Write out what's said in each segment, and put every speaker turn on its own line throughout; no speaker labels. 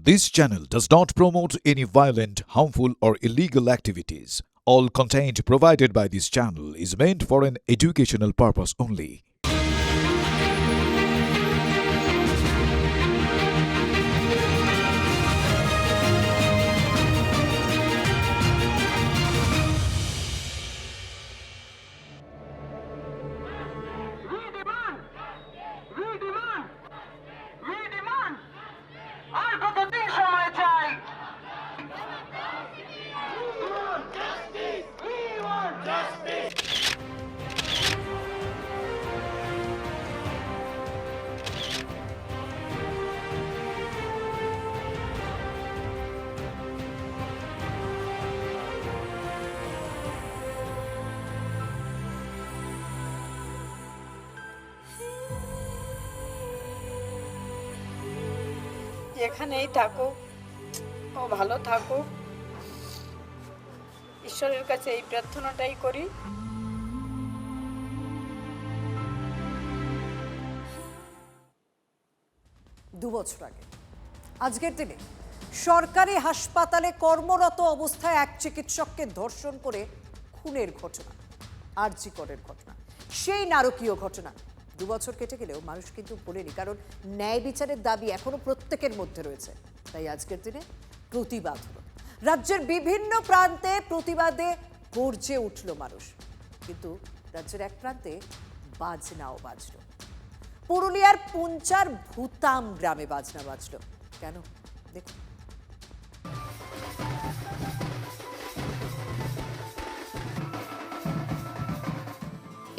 This channel does not promote any violent, harmful, or illegal activities. All content provided by this channel is meant for an educational purpose only.
যেখানেই থাকুক ও ভালো থাকুক, ঈশ্বরের কাছে এই প্রার্থনাটাই করি।
দু বছর আগে আজকের দিনে সরকারি হাসপাতালে কর্মরত অবস্থায় এক চিকিৎসককে ধর্ষণ করে খুনের ঘটনা, আরজি করের ঘটনা, সেই নারকীয় ঘটনা। 2 বছর কেটে গেলেও মানুষ কিন্তু ভোলেনি, কারণ ন্যায় বিচারের দাবি এখনো প্রত্যেকের মধ্যে রয়েছে। তাই আজকের দিনে প্রতিবাদ হলো, রাজ্যের বিভিন্ন প্রান্তে প্রতিবাদে গর্জে উঠল মানুষ। কিন্তু রাজ্যের এক প্রান্তে বাজনাও বাজলো, পুরুলিয়ার পুঞ্চার ভুতাম গ্রামে বাজনা বাজলো। কেন দেখুন।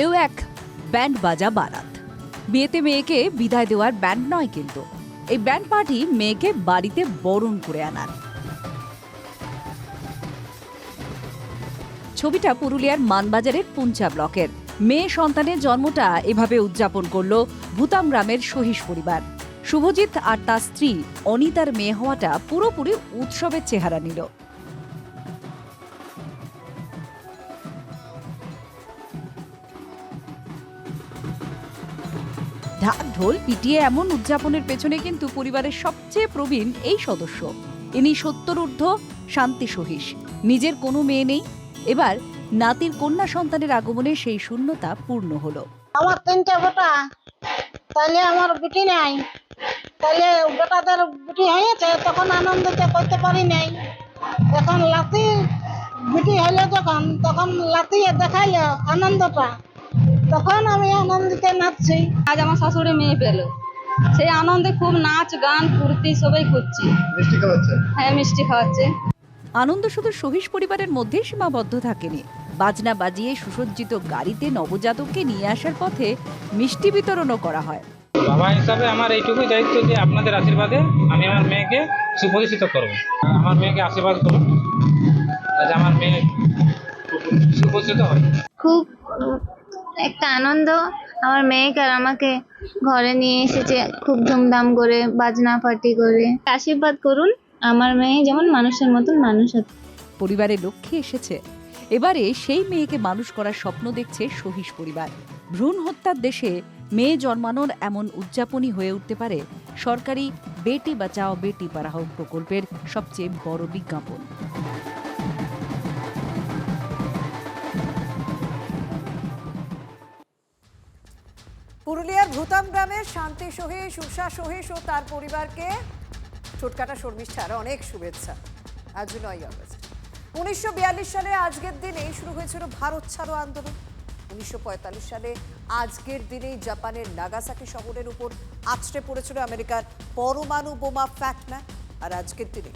এও এক ব্যান্ড বাজা বারাত। বিয়েতে মেয়েকে বিদায় দেওয়ার ব্যান্ড নয়, কিন্তু এই ব্যান্ড পার্টি মেয়েকে বাড়িতে বরণ করে আনার। ছবিটা পুরুলিয়ার মানবাজারের পুঞ্চা ব্লকের। মেয়ে সন্তানের জন্মটা এভাবে উদযাপন করল ভুতাম গ্রামের সহিস পরিবার। শুভজিৎ আর তার স্ত্রী অনিতার মেয়ে হওয়াটা পুরোপুরি উৎসবের চেহারা নিল। ঢাক ঢোল পিটিয়ে এমন উদযাপনের পেছনে কিন্তু পরিবারের সবচেয়ে প্রবীণ এই সদস্য। ইনি 70 ঊর্ধ্ব, শান্তি সহিস। নিজের কোনো মেয়ে নেই। এবার নাতির কন্যা সন্তানের আগমনে সেই শূন্যতা পূর্ণ হলো।
আমার 3টে বেটা, তাহলে আমার বেটি নাই, তাহলে বেটাদের বেটি হয়েছে, তখন আনন্দতে করতে পারি নাই। এখন লাতি বেটি হইলো যখন, তখন লাতিয়ে দেখাইলো আনন্দটা, তখন আমি আনন্দিতে নাচছি।
আজ আমার শাশুড়ি মেয়ে পেলো, সেই আনন্দে খুব নাচ গান ফুর্তি সবাই করছি।
মিষ্টি খাওয়াচ্ছে?
হ্যাঁ, মিষ্টি খাওয়াচ্ছে।
আনন্দ শুধু সহিস পরিবারের মধ্যেই সীমাবদ্ধ থাকেনি। বাজনা বাজিয়ে সুসজ্জিত গাড়িতে নবজাতককে নিয়ে আসার পথে মিষ্টি বিতরণও করা হয়।
বাবা হিসাবে আমার এইটুকুই দায়িত্ব যে আপনাদের আশীর্বাদে আমি আমার মেয়েকে সুপ্রতিষ্ঠিত করব। আমার মেয়েকে আশীর্বাদ করুন যাতে আমার মেয়ে সুপ্রতিষ্ঠিত হয়।
খুব একটা আনন্দ, আমার মেয়েকে আর আমাকে ঘরে নিয়ে এসেছে খুব ধুমধাম করে, বাজনা পার্টি করে। আশীর্বাদ করুন আমার মেয়ে যেমন মানুষের মতন মানুষ হতে।
পরিবারের লক্ষ্যে এসেছে। এবারে সেই মেয়েকে মানুষ করার স্বপ্ন দেখছে সহিস পরিবার। ভ্রূণ হত্যার দেশে মেয়ে জন্মানোর এমন উদযাপনই হয়ে উঠতে পারে সরকারি বেটি বাঁচাও বেটি পড়াও প্রকল্পের সবচেয়ে বড় বিজ্ঞাপন।
পুরুলিয়ার ভুতাম গ্রামের শান্তি সহিস, উষা সহিস ও তার পরিবারকে ছোটকাটা শর্মিষ্ঠার অনেক শুভেচ্ছা। আজ 9ই আগস্ট 1942 সালে আজকের দিনেই শুরু হয়েছিল ভারত ছাড়ো আন্দোলন। 1945 সালে আজকের দিনেই জাপানের নাগাসাকি শহরের উপর আছড়ে পড়েছিল আমেরিকার পরমাণু বোমা ফ্যাটম্যান। আর আজকের দিনে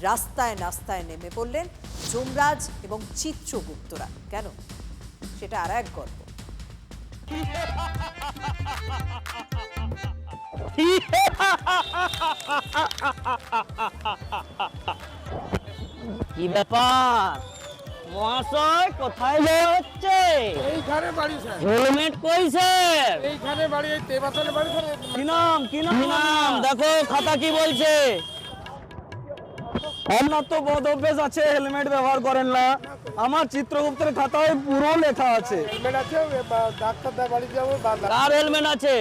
রাস্তায় নাস্তায় নেমে পড়লেন যমরাজ এবং চিত্রগুপ্তরা। কেন, সেটা আর এক গল্প।
কি ব্যাপার মহাশয়, কোথায় বের হচ্ছে?
এইখানে বাড়ি স্যার।
হেলমেট কই স্যার?
এইখানে বাড়ি, এই তেবাতলে বাড়ি স্যার।
কি নাম? দেখো খাতা কি বলছে। আপনার তো বদ অভ্যেস আছে, হেলমেট ব্যবহার করেন না। আমার চিত্রগুপ্তের খাতায় পুরো লেখা আছে।
হেলমেট আছে, ডাক্তার দা বাড়ি যাবো।
কার হেলমেট আছে?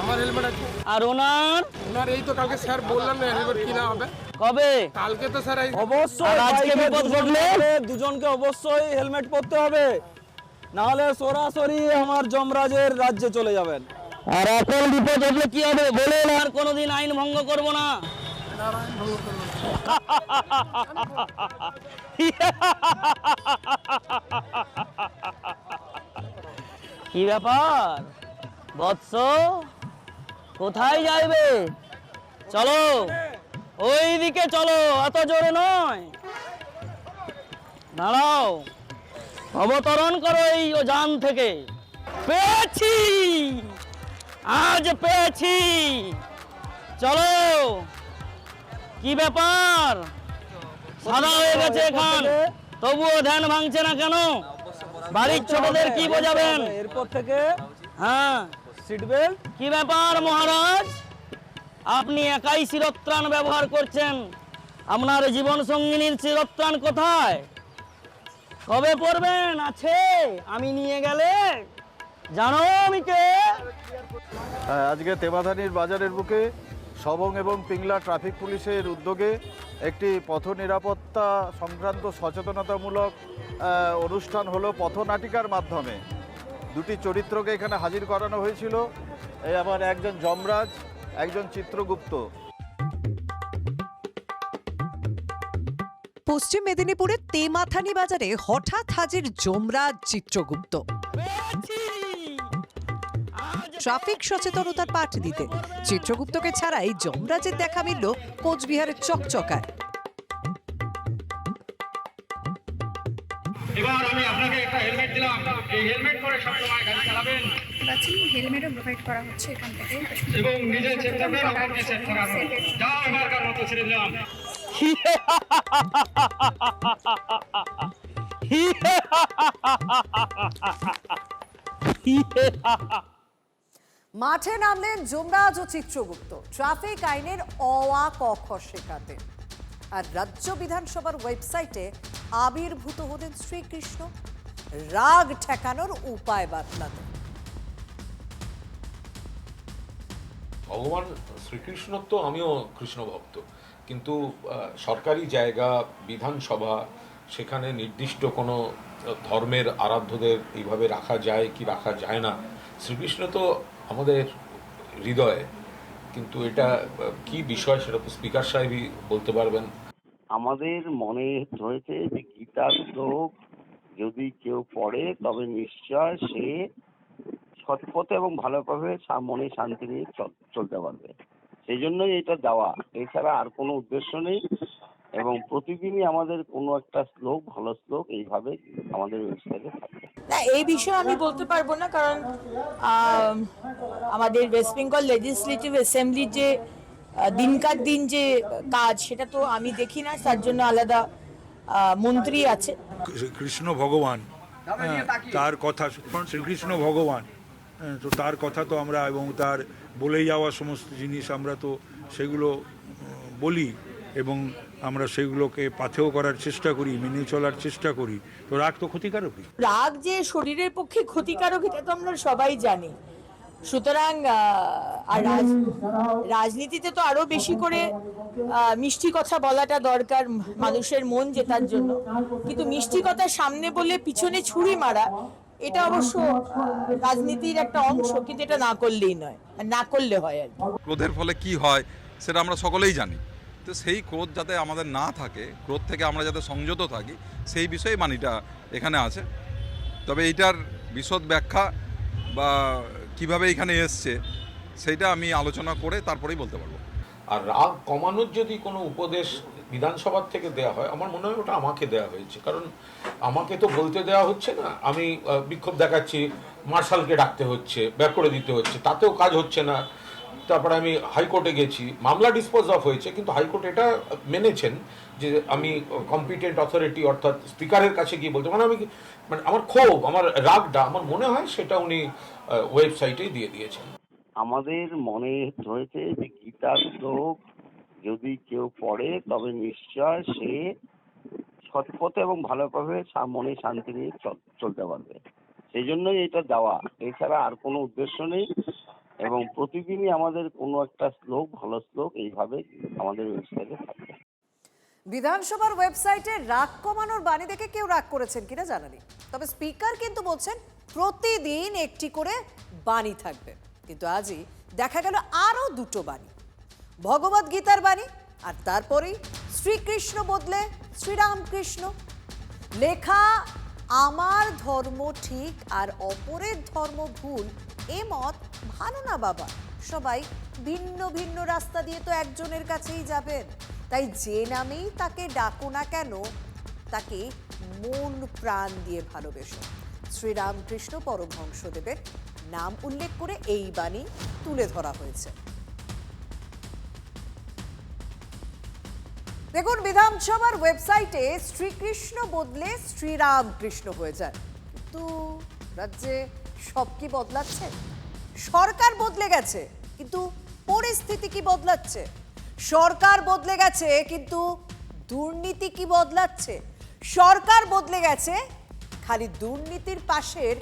আমার হেলমেট আছে।
আর ওনার?
ওনার এই তো কালকে স্যার বললাম না হেলমেট কিনা হবে।
কবে?
কালকে তো স্যার
অবশ্যই আজকে বিপদ ঘটলে দুজনকে অবশ্যই হেলমেট পরতে হবে, না হলে সরাসরি আমার যমরাজের রাজ্যে চলে যাবেন। আর এখন বিপদ ঘটলে কি হবে বলেন? আর কোনোদিন আইন ভঙ্গ করব না। কি ব্যাপার বৎস, কোথায় যাইবে? চলো ওই দিকে চলো, এত জোরে নয়, দাঁড়াও, অবতরণ করো এই যান থেকে। পেয়েছি, আজ পেয়েছি, চলো। কি ব্যাপার, সাদা হয়ে গেছে এখন, তবুও ধ্যান ভাঙছে না কেন? বাড়ির ছোটদের কি বোঝাবেন? এরপর থেকে হ্যাঁ সিট বেল্ট। কি ব্যাপার মহারাজ, আপনি একাই শিরস্ত্রাণ ব্যবহার করছেন, আপনার জীবন সঙ্গিনীর শিরস্ত্রাণ কোথায়? কবে পড়বেন? আছে, আমি নিয়ে গেলে জানো আমি কে?
আজকে তেমাথানির বাজারের বুকে সবং এবং পিংলা ট্রাফিক পুলিশের উদ্যোগে একটি পথ নিরাপত্তা সংক্রান্ত সচেতনতামূলক অনুষ্ঠান হলো পথনাটিকার মাধ্যমে। দুটি চরিত্রকে এখানে হাজির করানো হয়েছিল, এই আমার একজন যমরাজ, একজন চিত্রগুপ্ত।
পশ্চিম মেদিনীপুরের তেমাথানি বাজারে হঠাৎ হাজির যমরাজ চিত্রগুপ্ত। ট্রাফিক সচেতনতার পাঠ দিতে চিত্রগুপ্তকে ছাড়াই যমরাজের দেখা মিলল কোচবিহারের চকচকায়।
এবার আমি আপনাকে একটা হেলমেট দিলাম, এই হেলমেট পরে সব সময় গাড়ি চালাবেন।
হেলমেটও প্রোভাইড করা হচ্ছে এখান থেকে
এবং নিজে সেফ থাকবেন, অপরকে সেফ থাকবেন। যা এবারকার মতো ছেড়ে দিলাম।
মাঠে নামলেন যমরাজ ও চিত্রগুপ্ত ট্রাফিক আইনের অ আ ক খ শেখাতে। আর রাজ্য বিধানসভার ওয়েবসাইটে আবির্ভূত হলেন শ্রীকৃষ্ণ রাগ ঠেকানোর উপায় বাতলাতে।
ভগবান শ্রীকৃষ্ণ তো, আমিও কৃষ্ণ ভক্ত, কিন্তু সরকারি জায়গা বিধানসভা, সেখানে নির্দিষ্ট কোনো ধর্মের আরাধ্যদের এইভাবে রাখা যায় কি রাখা যায় না। শ্রীকৃষ্ণ তো আমাদের হৃদয়ে, কিন্তু এটা কি বিষয় সেটা তো স্পিকার সাহেবই বলতে পারবেন।
আমাদের মনে হয়েছে যে গীতার শ্লোক যদি কেউ পড়ে তবে নিশ্চয় সে সৎপথে এবং ভালোভাবে মনে শান্তি নিয়ে চলতে পারবে, সেই জন্যই এটা দেওয়া, এছাড়া আর কোনো উদ্দেশ্য নেই। এবং প্রতিদিনই আমাদের কোনো একটা শ্লোক, ভালো শ্লোক এইভাবে আমাদের ওয়েবসাইটে থাকে।
না, এই বিষয়ে আমি বলতে পারবো না, কারণ আমাদের ওয়েস্ট বেঙ্গল লেজিসলেটিভ অ্যাসেম্বলির যে দিনকার দিন যে কাজ, সেটা তো আমি দেখি না, তার জন্য আলাদা মন্ত্রী আছে।
কৃষ্ণ ভগবান, তার কথা, শ্রীকৃষ্ণ ভগবান, তো তার কথা তো আমরা, এবং তার বলে যাওয়া সমস্ত জিনিস আমরা তো সেগুলো বলি, এবং আমরা সেগুলোকে পাথেয় করার চেষ্টা করি, মেনে চলার চেষ্টা করি। তো রাগ তো ক্ষতিকারকই।
রাগ যে শরীরের পক্ষে ক্ষতিকারক এটা তো আমরা সবাই জানি। সুতরাং আর রাজনীতিতে তো আরো বেশি করে মিষ্টি কথা বলাটা দরকার মানুষের মন জেতার জন্য, কিন্তু মিষ্টি কথা সামনে বলে পিছনে ছুরি মারা, এটা অবশ্য রাজনীতির একটা অংশ, কিন্তু এটা না করলেই নয়, না করলে হয় আর কি।
ক্রোধের ফলে কি হয় সেটা আমরা সকলেই জানি, তো সেই ক্রোধ যাতে আমাদের না থাকে, ক্রোধ থেকে আমরা যাতে সংযত থাকি, সেই বিষয়ে বাণীটা এখানে আছে। তবে এইটার বিশদ ব্যাখ্যা বা কিভাবে এখানে এসছে সেইটা আমি আলোচনা করে তারপরেই বলতে পারবো।
আর রাগ কমানোর যদি কোনো উপদেশ বিধানসভার থেকে দেওয়া হয়, আমার মনে হয় ওটা আমাকে দেওয়া হয়েছে, কারণ আমাকে তো বলতে দেওয়া হচ্ছে না। আমি বিক্ষোভ দেখাচ্ছি, মার্শালকে ডাকতে হচ্ছে, ব্যাক করে দিতে হচ্ছে, তাতেও কাজ হচ্ছে না। তারপরে আমি হাইকোর্টে গেছি, মামলা ডিসপোজ অফ হয়েছে, কিন্তু হাইকোর্ট এটা মেনেছেন যে আমি কম্পিটেন্ট অথরিটি অর্থাৎ স্পিকারের কাছে গিয়ে বলতে, মানে আমি, মানে আমার ক্ষোভ, আমার রাগটা, আমার মনে হয় সেটা উনি ওয়েবসাইটেই দিয়ে দিয়েছেন।
আমাদের মনে হয়েছে যে গীতার শ্লোক যদি কেউ পড়ে তবে নিশ্চয় সে সৎপথে এবং ভালোভাবে মনে শান্তি নিয়ে চলতে পারবে। সেই জন্যই এটা দেওয়া, এছাড়া আর কোনো উদ্দেশ্য নেই। এবং প্রতিদিনই আমাদের কোনো একটা শ্লোক, ভালো শ্লোক এইভাবে আমাদের ওয়েবসাইটে থাকবে।
বিধানসভার ওয়েবসাইটে রাগ কমানোর বাণী দেখে কেউ রাগ করেছেন কিনা জানানি, তবে স্পিকার কিন্তু বলছেন প্রতিদিন একটি করে বাণী থাকবে। কিন্তু আজই দেখা গেল আরো দুটো বাণী, ভগবদ গীতার বাণী আর তারপরেই শ্রীকৃষ্ণ বদলে শ্রীরামকৃষ্ণ। লেখা আমার ধর্ম ঠিক আর অপরের ধর্ম ভুল, এ মত ভালো না বাবা। সবাই ভিন্ন ভিন্ন রাস্তা দিয়ে তো একজনের কাছেই যাবেন, তাই যে নামেই তাকে ডাকো না কেন তাকে মন প্রাণ দিয়ে ভালোবেসো। শ্রীরামকৃষ্ণ পরমহংসদেবের নাম উল্লেখ করে এই বাণী তুলে ধরা হয়েছে। দেখুন, বিধানসভার ওয়েবসাইটে শ্রীকৃষ্ণ বদলে শ্রীরামকৃষ্ণ হয়ে যায়, কিন্তু রাজ্যে সব কি বদলাচ্ছে? সরকার বদলে গেছে, কিন্তু পরিস্থিতি কি বদলাচ্ছে? সরকার বদলে গেছে, কিন্তু দুর্নীতি কি বদলাচ্ছে? সরকার বদলে গেছে, খালি দুর্নীতির পাশের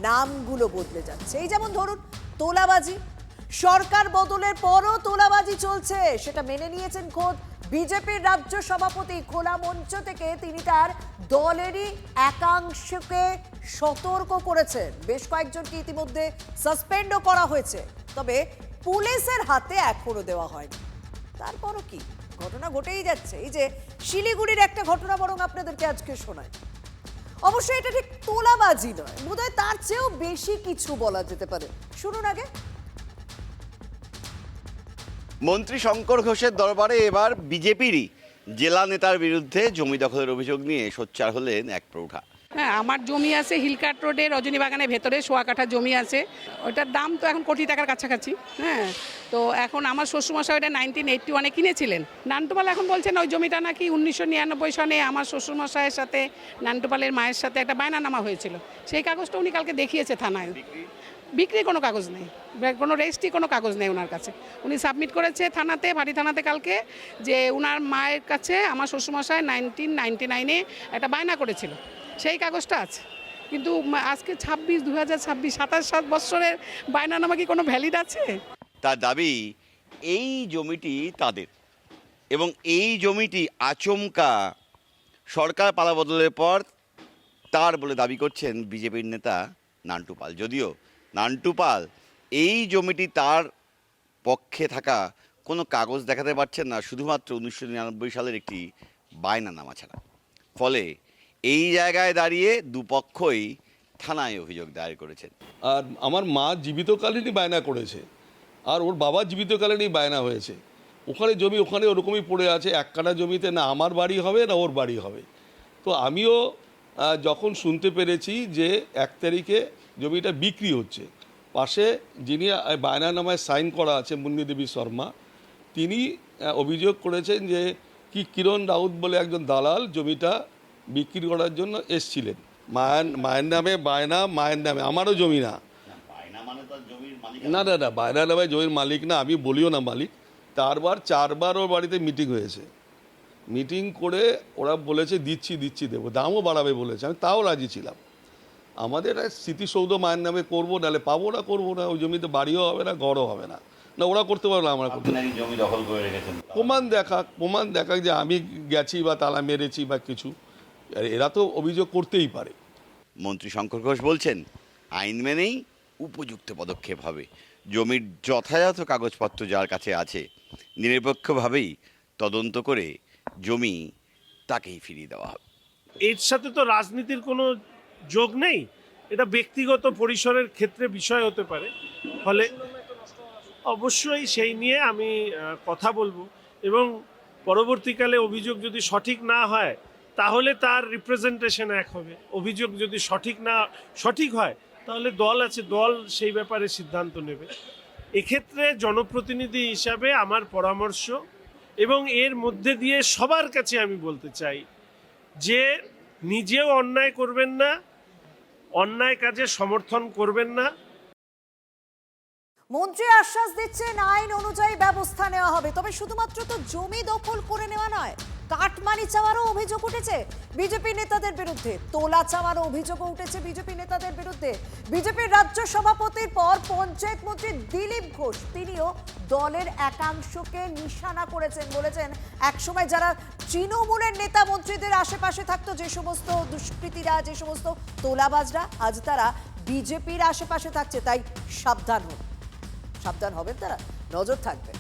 নামগুলো বদলে যাচ্ছে। এই যেমন ধরুন তোলাবাজি, সরকার বদলের পরও তোলাবাজি চলছে, সেটা মেনে নিয়েছেন খোদ বিজেপির রাজ্য সভাপতি। খোলা মঞ্চ থেকে তিনি তার দলেরই একাংশকে সতর্ক করেছেন, বেশ কয়েকজনকে ইতিমধ্যে সাসপেন্ডও করা হয়েছে, তবে পুলিশের হাতে এখনো দেওয়া হয়নি। তারপরও কি ঘটনা ঘটেই যাচ্ছে। এই যে শিলিগুড়ির একটা ঘটনা বরং আপনাদেরকে আজকে শোনায়। অবশ্যই এটা ঠিক তোলাবাজি নয়, বোধহয় তার চেয়েও বেশি কিছু বলা যেতে পারে। শুনুন আগে।
মন্ত্রী শঙ্কর ঘোষের দরবারে এবার বিজেপিরই জেলা নেতার বিরুদ্ধে জমি দখলের অভিযোগ নিয়ে সোচ্চার হলেন এক প্রৌঢ়া।
হ্যাঁ, আমার জমি আছে হিলকাট রোডে, রজনীবাগানের ভেতরে 1.25 কাঠা জমি আছে। ওটার দাম তো এখন কোটি টাকার কাছাকাছি। হ্যাঁ, তো এখন আমার শ্বশুরমশাই ওটা 1981 কিনেছিলেন। নান্টুপাল এখন বলছেন ওই জমিটা নাকি 1999 সনে আমার শ্বশুরমশাইয়ের সাথে নান্টুপালের মায়ের সাথে একটা বায়নানামা হয়েছিল, সেই কাগজটা উনি কালকে দেখিয়েছে থানায়। বিক্রি কোনো কাগজ নেই, কোনো রেজিস্ট্রি কোনো কাগজ নেই ওনার কাছে। উনি সাবমিট করেছে থানাতে, ভারী থানাতে কালকে, যে ওনার মায়ের কাছে আমার শ্বশুরমশাই 1999 একটা বায়না করেছিল, সেই কাগজটা আছে। কিন্তু আজকে 2026 27 বছরের বায়নানামা কি কোনো ভ্যালিড আছে?
তার দাবি এই জমিটি তাদের, এবং এই জমিটি আচমকা সরকার পালাবদলের পর তার বলে দাবি করছেন বিজেপির নেতা নান্টু পাল। যদিও নান্টু পাল এই জমিটি তার পক্ষে থাকা কোনো কাগজ দেখাতে পারছেন না, শুধুমাত্র 1999 সালের একটি বায়নানামা ছাড়া। ফলে এই জায়গায় দাঁড়িয়ে দুপক্ষই থানায় অভিযোগ দায়ের করেছেন।
আর আমার মা জীবিতকালীনই বায়না করেছে, আর ওর বাবা জীবিতকালীনই বায়না হয়েছে। ওখানে জমি ওখানে ওরকমই পড়ে আছে, 1 কাঠা জমিতে না আমার বাড়ি হবে না ওর বাড়ি হবে। তো আমিও যখন শুনতে পেরেছি যে 1 তারিখে জমিটা বিক্রি হচ্ছে, পাশে যিনি বায়নানামায় সাইন করা আছে মুন্নি দেবী শর্মা, তিনি অভিযোগ করেছেন যে কি কিরণ রাউত বলে একজন দালাল জমিটা বিক্রি করার জন্য এসছিলেন। মায়ের নামে বায়না, মায়ের নামে, আমারও জমি না। না না না, বায়না নামে জমির মালিক না, আমি বলিও না মালিক। 4বার ওর বাড়িতে মিটিং হয়েছে, মিটিং করে ওরা বলেছে দিচ্ছি দেবো, দামও বাড়াবে বলেছে, আমি তাও রাজি ছিলাম। আমাদের স্মৃতিসৌধ মায়ের নামে করবো, নাহলে পাবো না, করবো না। ওই জমিতে বাড়িও হবে না, ঘরও হবে না, না ওরা করতে পারবে না, আমরা করতে পারবো।
জমি দখল করে রেখেছেন,
প্রমাণ দেখাক যে আমি গেছি বা তালা মেরেছি বা কিছু, এরা তো অভিযোগ করতেই পারে।
মন্ত্রী শঙ্কর ঘোষ বলছেন আইন মেনেই উপযুক্ত পদক্ষেপ হবে। জমির যথাযথ কাগজপত্র যার কাছে আছে নিরপেক্ষভাবেই তদন্ত করে জমি তাকেই ফিরিয়ে দেওয়া হবে।
এর সাথে তো রাজনীতির কোনো যোগ নেই, এটা ব্যক্তিগত পরিসরের ক্ষেত্রে বিষয় হতে পারে। ফলে অবশ্যই সেই নিয়ে আমি কথা বলবো, এবং পরবর্তীকালে অভিযোগ যদি সঠিক না হয় তাহলে তার রিপ্রেজেন্টেশন এক হবে। অভিযোগ যদি সঠিক হয় তাহলে দল আছে, দল সেই ব্যাপারে সিদ্ধান্ত নেবে। এক্ষেত্রে জনপ্রতিনিধি হিসাবে আমার পরামর্শ, এবং এর মধ্যে দিয়ে সবার কাছে আমি বলতে চাই যে নিজেও অন্যায় করবেন না, অন্যায় কাজে সমর্থন করবেন না।
মন্ত্রী আশ্বাস দিচ্ছেন আইন অনুযায়ী ব্যবস্থা নেওয়া হবে, তবে শুধুমাত্র তো জমি দখল করে নেওয়া নয়, কাটমানি চাওয়ারও অভিযোগ উঠেছে বিজেপি নেতাদের বিরুদ্ধে, তোলা চাওয়ারও অভিযোগও উঠেছে বিজেপি নেতাদের বিরুদ্ধে। বিজেপির রাজ্য সভাপতির পর পঞ্চায়েত মন্ত্রী দিলীপ ঘোষ তিনিও দলের একাংশকে নিশানা করেছেন, বলেছেন একসময় যারা তৃণমূলের নেতা মন্ত্রীদের আশেপাশে থাকতো, যে সমস্ত দুষ্কৃতীরা, যে সমস্ত তোলাবাজরা, আজ তারা বিজেপির আশেপাশে থাকছে, তাই সাবধান হন। সাবধান হবেন তারা, নজর থাকবে।